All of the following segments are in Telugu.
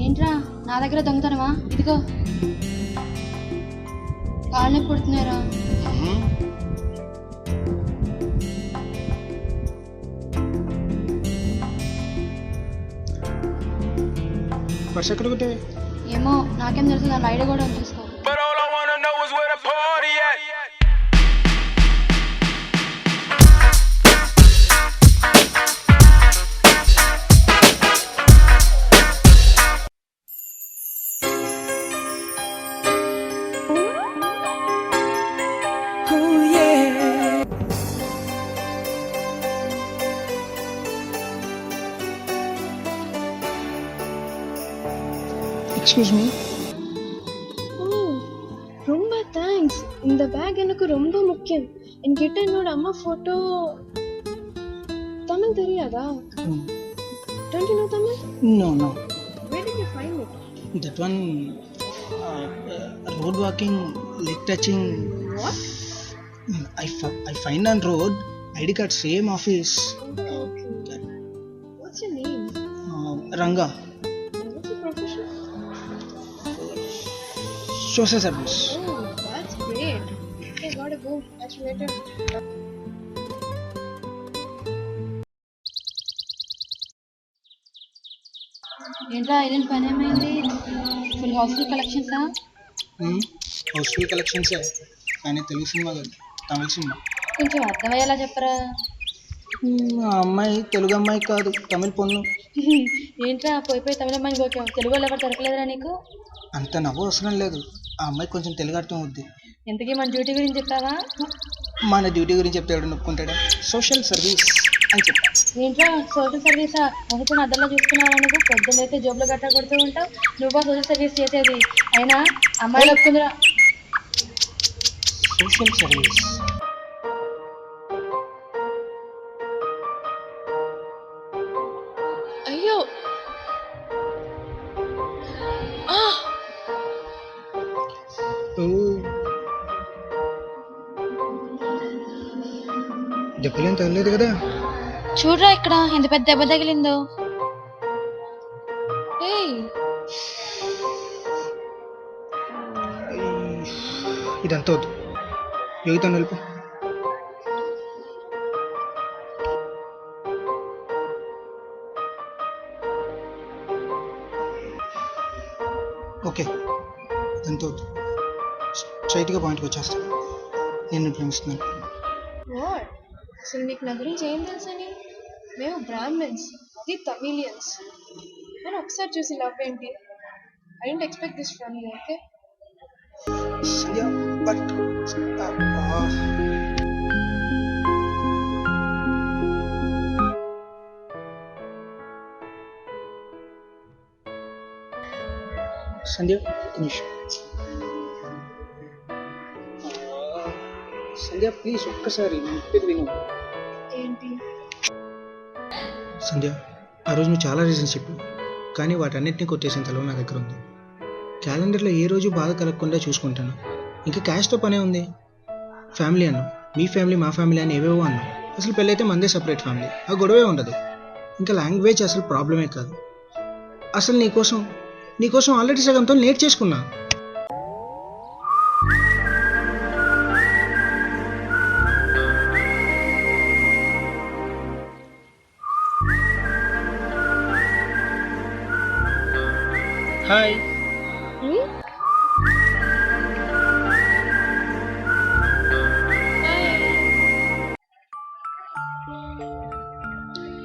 ఏంట్రా నా దగ్గర దొంగతనమా? ఇదిగో కాళ్ళని పుడుతున్నారా? పర్స్ ఎక్కడ కొట్టే? ఏమో నాకేం తెలుసు, దాని ఐడియా కూడా చూసుకో. Excuse me. ரொம்ப தேங்க்ஸ். இந்த பேக் எனக்கு ரொம்ப முக்கியம். என்கிட்ட என்னோட அம்மா போட்டோ. தமிழ் தெரியாதா? Don't you know Tamil? No. Where did you find it? That one, road walking, leg touching. What? I find on road, ID card same office. Okay. What's your name? Ranga. What's your profession? Social service. Oh, that's great. Okay, gotta go. Catch you later. ఏంట్రా ఐరన్ పని ఏమైంది? ఫుల్ హౌస్ఫుల్ కలెక్షన్సా? హౌస్ఫుల్ కలెక్షన్సే, కానీ తెలుగు సినిమా కాదు, తమిళ సినిమా. కొంచెం అర్థమయ్యేలా చెప్పరా. ఆ అమ్మాయి తెలుగు అమ్మాయి కాదు, తమిళ పొన్ను. ఏంట్రా పోయి తమిళ అమ్మాయిని గోకావు? తెలుగు వాళ్ళు ఎవరు దొరకలేదురా నీకు? అంత నవ్వు అవసరం లేదు, ఆ అమ్మాయి కొంచెం తెలుగు అర్థం అవుద్ది. ఇంతకీ మన డ్యూటీ గురించి చెప్పావా? మన డ్యూటీ గురించి చెప్తే ఎవడు నొప్పుకుంటాడా? సోషల్ సర్వీస్ అని చెప్పా. ఏంట్రా సోషల్ సర్వీసా? మొహం అద్దంలో చూసుకున్నావా? నువ్వు పొద్దున్నైతే జోబులో గట్టా కొడుతూ ఉంటావు. నువ్వా సోషల్ సర్వీస్ చేసేది? అయినా అమ్మాయిలు ఒప్పుకుందిరా. సోషల్ సర్వీస్ అయ్యో. దెబ్బలేం తగలేదు కదా? చూడరా ఇక్కడ ఎంత పెద్ద దెబ్బ తగిలిందో. ఏయ్, ఇదంతా వద్దు, యోగితో నిలుపు. ఓకే, ఇదంతా వద్దు, స్ట్రైట్గా పాయింట్కి వచ్చేస్తా. నేను ప్రేమిస్తున్నాను. వాట్? అసలు నీకు నా గురించి ఏం తెలుసని? మేము బ్రాహ్మణ్స్, అది తమిళియన్స్. మనం ఒకసారి చూసి లవ్ ఏంటి? I don't expect this from you. Okay? But Sandhya, ఒక నిమిషం. సంధ్య ప్లీజ్ ఒక్కసారి నేను చెప్పేది విను. ఏంటి? సంధ్య, ఆ రోజు నువ్వు చాలా రీజన్స్ చెప్పావు, కానీ వాటన్నిటిని కొట్టేసిన తలవ నా దగ్గర ఉంది. క్యాలెండర్లో ఏ రోజు బాధ కలగకుండా చూసుకుంటాను. ఇంకా క్యాష్తో పనే ఉంది. ఫ్యామిలీ అన్నావు, మీ ఫ్యామిలీ మా ఫ్యామిలీ అని ఏవేవో అన్నావు. అసలు పెళ్ళైతే మందే సపరేట్ ఫ్యామిలీ, ఆ గొడవే ఉండదు. ఇంకా లాంగ్వేజ్ అసలు ప్రాబ్లమే కాదు. అసలు నీకోసం ఆల్రెడీ సగంతో లేట్ చేసుకున్నా. హాయ్.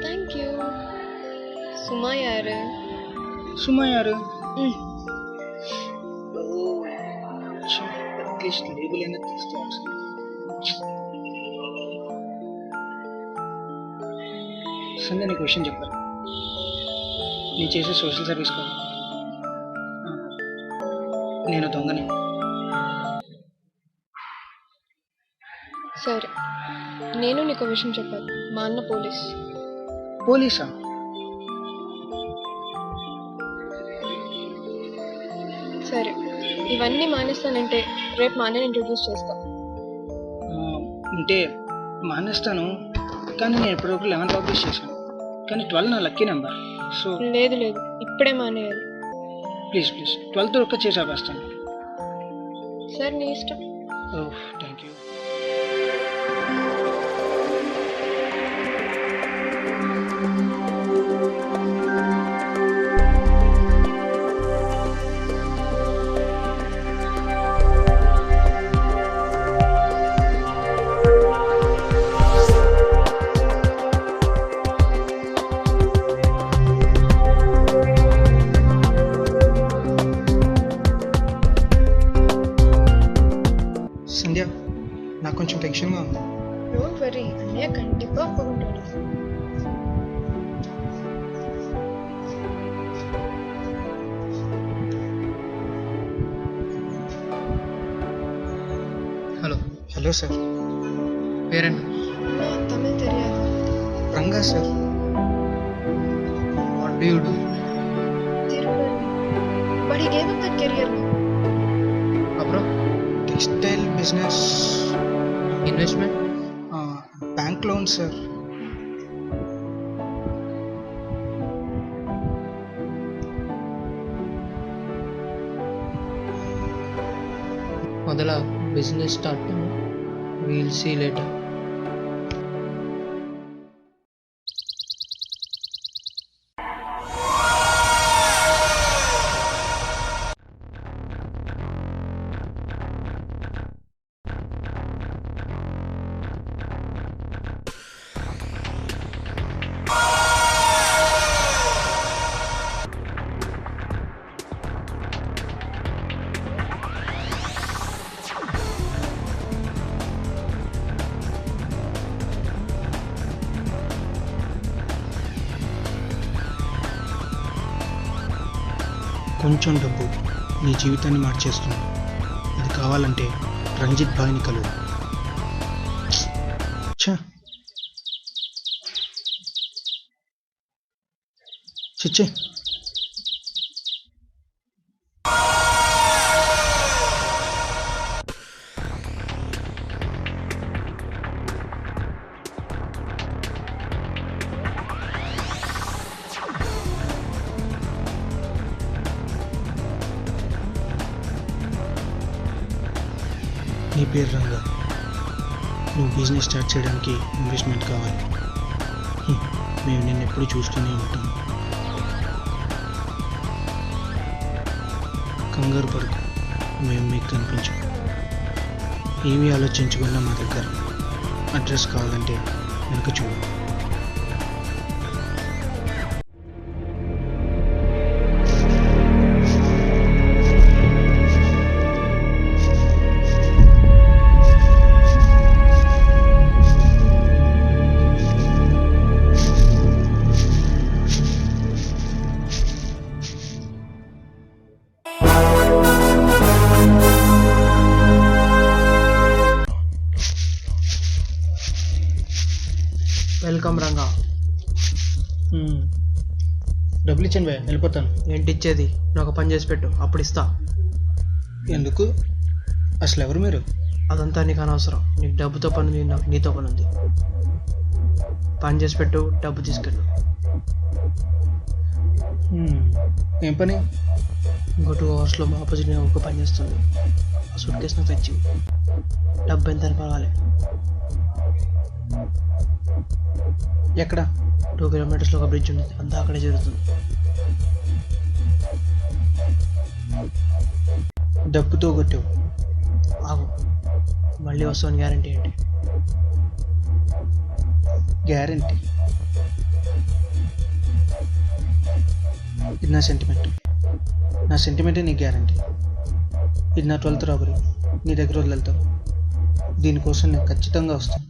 Thank you. సుమా యారు? సుమా యారు? అట్లీస్ట్ లేబుల్ అయినా తీసుకోవాలి. సంధ్య, నీకు విషయం చెప్పాలి. నేను చేసే సోషల్ సర్వీస్ కాదు, నేను దొంగని. సరే, నేను నీకు విషయం చెప్పాలి. మా అన్న పోలీసా? సరే, ఇవన్నీ మానేస్తానంటే రేపు మా అన్నని ఇంట్రొడ్యూస్ చేస్తా. అంటే మానేస్తాను, కానీ నేను ఇప్పటివరకు 11 పబ్లిష్ చేశాను, కానీ 12 నా లక్కీ నెంబర్. సో లేదు, ఇప్పుడే మానేయాలి. ప్లీజ్ 12th ఒక్క చేసి ఆపేస్తాను. సరే నీ ఇష్టం. ఓహ్ థ్యాంక్ యూ. సంధ్య, నాకు కొంచెం టెన్షన్గా ఉంది. డోంట్ వరీ, అన్నయ్య కண்டிప్పா ఒప్పుకుంటాడు. Hello sir. పేరెంట్ తమిళ్ తెలియదు. Ranga sir. What do you do? But he gave up that career. అప్పుడు textile business, investment bank loan sir. మొదల business start we'll see later. కొంచెం డబ్బు నీ జీవితాన్ని మార్చేస్తుంది. అది కావాలంటే రంజిత్ భాయ్ని కలువు. చిచ్చే. నీ పేరు రంగా. నువ్వు బిజినెస్ స్టార్ట్ చేయడానికి ఇన్వెస్ట్మెంట్ కావాలి. మేము నిన్ను ఎప్పుడు చూస్తూనే ఉంటాం. కంగారు పడుకు, మేము మీకు కనిపించాం. ఏమీ ఆలోచించకుండా మా దగ్గర అడ్రస్ కావాలంటే వెనక చూడు. వెల్కమ్ రంగా. డబ్బులు ఇచ్చాను భయ్యా, వెళ్ళిపోతాను. ఏంటి ఇచ్చేది? నువ్వు ఒక పని చేసి పెట్టు, అప్పుడు ఇస్తా. ఎందుకు? అసలు ఎవరు మీరు? అదంతా నీకు అనవసరం. నీకు డబ్బుతో పని ఉంది, నాకు నీతో పని ఉంది. పని చేసి పెట్టు, డబ్బు తీసుకెళ్ళు. ఏం పని? ఇంకో 2 అవర్స్లో మా ఆపోజిట్ ఒక పని చేస్తుంది. ఆ సూట్ కేసు నాకు తెచ్చి డబ్బు ఎంత అని పర్వాలి. ఎక్కడ? 2 కిలోమీటర్స్లో ఒక బ్రిడ్జ్ ఉంది, అంతా అక్కడే జరుగుతుంది. డబ్బుతో కొట్టావు. ఆగు, మళ్ళీ వస్తామని గ్యారంటీ ఏంటి? గ్యారంటీ. ఇది నా సెంటిమెంట్. నా సెంటిమెంటే నీ గ్యారంటీ. ఇది నా 12th రాబరీ. నీ దగ్గర వదిలేళ్తాను. దీనికోసం నేను ఖచ్చితంగా వస్తాను.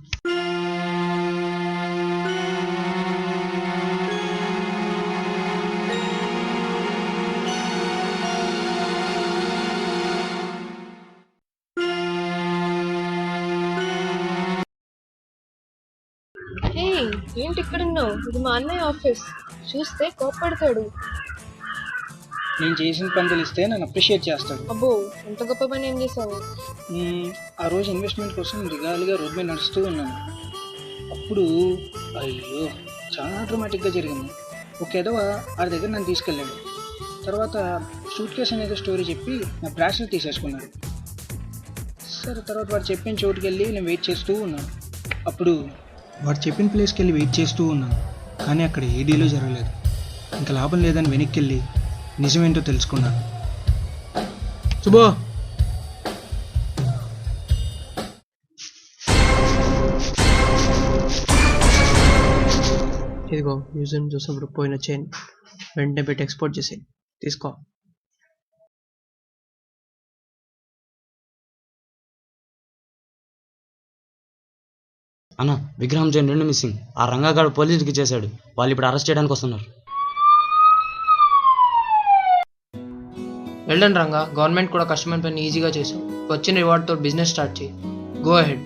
ఏంటి ఇక్కడ ఉన్నావు? ఇది మా అన్నయ్య ఆఫీస్. చూస్తే కోప్పడతాడు. నేను చేసిన పని తెలిస్తే నన్ను అప్రిషియేట్ చేస్తాడు. అబ్బో, ఎంత గొప్ప పని ఏం చేసావు? ఆ రోజు ఇన్వెస్ట్మెంట్ కోసం రిగాలుగా రోడ్ మీద నడుస్తూ ఉన్నాను. అప్పుడు అయ్యో చాలా డ్రామాటిక్గా జరిగింది. ఒక ఎదవ ఆ దగ్గర నన్ను తీసుకెళ్ళాడు. తర్వాత సూట్ కేస్ అనేది స్టోరీ చెప్పి నా బ్రాస్లెట్ తీసేసుకున్నాడు. సరే తర్వాత వాడు చెప్పిన చోటుకి వెళ్ళి నేను వెయిట్ చేస్తూ ఉన్నాను. అప్పుడు వాడు చెప్పిన ప్లేస్కి వెళ్ళి వెయిట్ చేస్తూ ఉన్నాను, కానీ అక్కడ ఏ డీలు జరగలేదు. ఇంకా లాభం లేదని వెనక్కి వెళ్ళి నిజమేంటో తెలుసుకున్నాను. శుభో, ఇదిగో మ్యూజియం చూసినప్పుడు పోయిన చైన్ వెంటనే పెట్టి ఎక్స్పోర్ట్ చేసి తీసుకో. అన్న విగ్రహం చైన్ 2 మిస్సింగ్. ఆ రంగాగాడు పోలీసుకి చేశాడు. వాళ్ళు ఇప్పుడు అరెస్ట్ చేయడానికి వస్తున్నారు. వెళ్ళండి రంగా, గవర్నమెంట్ కూడా కస్టమర్ పని ఈజీగా చేసావు. వచ్చిన రివార్డ్తో బిజినెస్ స్టార్ట్ చేయి. Go ahead.